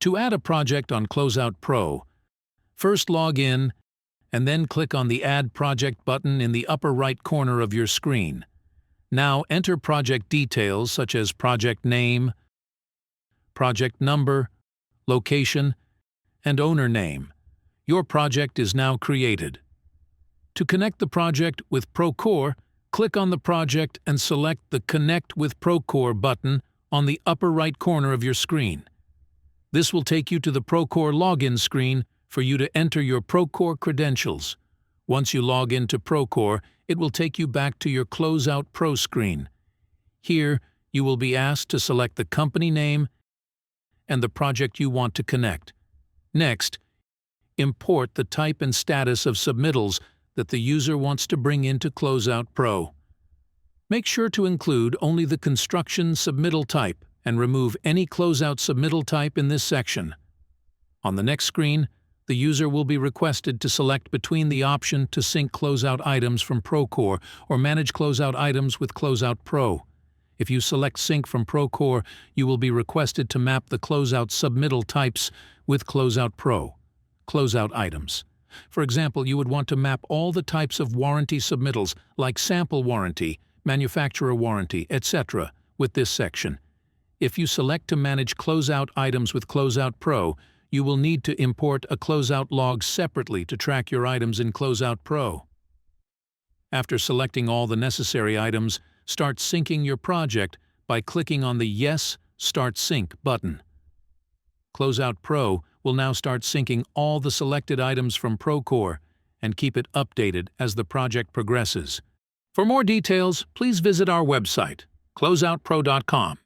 To add a project on Closeout Pro, first log in and then click on the Add Project button in the upper right corner of your screen. Now enter project details such as project name, project number, location, and owner name. Your project is now created. To connect the project with Procore, click on the project and select the Connect with Procore button on the upper right corner of your screen. This will take you to the Procore login screen for you to enter your Procore credentials. Once you log into Procore, it will take you back to your Closeout Pro screen. Here, you will be asked to select the company name and the project you want to connect. Next, import the type and status of submittals that the user wants to bring into Closeout Pro. Make sure to include only the construction submittal type and remove any closeout submittal type in this section. On the next screen, the user will be requested to select between the option to sync closeout items from Procore or manage closeout items with Closeout Pro. If you select Sync from Procore, you will be requested to map the closeout submittal types with Closeout Pro. Closeout items. For example, you would want to map all the types of warranty submittals like sample warranty, manufacturer warranty, etc. with this section. If you select to manage closeout items with Closeout Pro, you will need to import a closeout log separately to track your items in Closeout Pro. After selecting all the necessary items, start syncing your project by clicking on the Yes, Start Sync button. Closeout Pro will now start syncing all the selected items from Procore and keep it updated as the project progresses. For more details, please visit our website, closeoutpro.com.